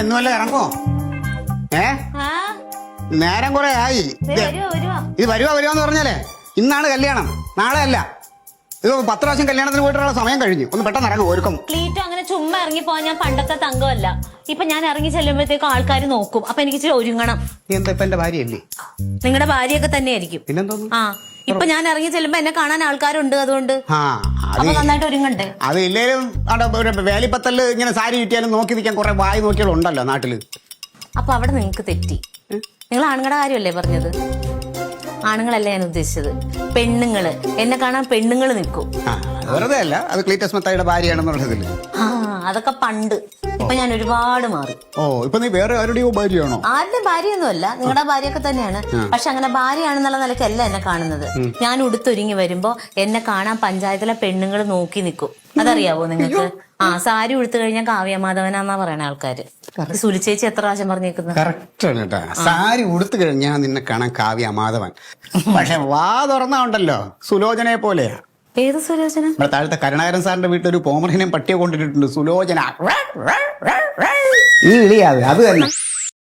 ഇന്ന് വല്ല ഇറങ്ങോ? നേരം കുറെ ആയി. ഇത് വരുവാന്ന് പറഞ്ഞാലേ ഇന്നാണ് കല്യാണം, നാളെ അല്ല. ഇത് 10 പ്രാവശ്യം കല്യാണത്തിന് പോയിട്ടുള്ള സമയം കഴിഞ്ഞു. ഒന്ന് പെട്ടെന്ന് ഇറങ്ങും ഒരുക്കം. ക്ലീറ്റോ അങ്ങനെ ചുമ്മാ ഇറങ്ങി പോവാൻ ഞാൻ പണ്ടത്തെ തങ്കമല്ല. ഇപ്പൊ ഞാൻ ഇറങ്ങി ചെല്ലുമ്പോഴത്തേക്കും ആൾക്കാർ നോക്കും. അപ്പൊ എനിക്ക് ഇച്ചിരി ഒരുങ്ങണം. എന്താ ഇപ്പൊ എന്റെ ഭാര്യയല്ലേ? നിങ്ങളുടെ ഭാര്യയൊക്കെ തന്നെയായിരിക്കും. പിന്നെന്തോന്നു? ആ ഇപ്പൊ ഞാൻ ഇറങ്ങി ചെല്ലുമ്പോ എന്നെ കാണാൻ ആൾക്കാരുണ്ട്, അതുകൊണ്ട് അപ്പൊ നന്നായിട്ട് ഒരുങ്ങണ്ടേ? അത് ഇല്ലേലും വേലിപ്പത്തല് ഇങ്ങനെ സാരി കിട്ടിയാലും നോക്കി നിൽക്കാൻ കുറെ വായി നോക്കിയാലുണ്ടല്ലോ നാട്ടില്. അപ്പൊ അവിടെ നിങ്ങൾക്ക് തെറ്റി. നിങ്ങൾ ആണുങ്ങളുടെ കാര്യമല്ലേ പറഞ്ഞത്? ആണുങ്ങളല്ല ഞാൻ ഉദ്ദേശിച്ചത്, പെണ്ണുങ്ങള്. എന്നെ കാണാൻ പെണ്ണുങ്ങള് നിൽക്കും. വെറുതെ അല്ല, അത് ക്ലീറ്റസ് മെത്തായിയുടെ ഭാര്യയാണെന്നുള്ളതില്. അതൊക്കെ പണ്ട്. ഇപ്പൊ ഞാൻ ഒരുപാട് മാറി. ഓ, ഇപ്പൊ നീ വേറെ ആരുടെയോ ഭാര്യയാണോ? ആരുടെ ഭാര്യയൊന്നുമല്ല, നിങ്ങളുടെ ഭാര്യയൊക്കെ തന്നെയാണ്. പക്ഷെ അങ്ങനെ ഭാര്യയാണെന്നുള്ള നിലയ്ക്കല്ല എന്നെ കാണുന്നത്. ഞാൻ ഉടുത്തൊരുങ്ങി വരുമ്പോ എന്നെ കാണാൻ പഞ്ചായത്തിലെ പെണ്ണുങ്ങൾ നോക്കി നിൽക്കും. അതറിയാവോ നിങ്ങൾക്ക്? സാരി ഉടുത്തു കഴിഞ്ഞാൽ കാവ്യമാധവനാന്നാ പറയണ ആൾക്കാര്. സുലിച്ചേച്ചി എത്ര പ്രാവശ്യം പറഞ്ഞേക്കുന്നത്? കറക്റ്റ് ആണ് കേട്ടാ. സാരി ഉടുത്തു കഴിഞ്ഞാൽ നിന്നെ കാണാൻ കാവ്യമാധവൻ. പക്ഷെ വാ തുറന്നാ ഉണ്ടല്ലോ സുലോചനയെ പോലെയാ. ഏത് സുലോചന? നമ്മുടെ താഴത്തെ കരുണാകരൻ സാറിന്റെ വീട്ടിലൊരു പോമറിനെയും പട്ടിയെ കൊണ്ടിട്ടുണ്ട്, സുലോചന. ഈ ഇളിയാതെ അത് തന്നെ.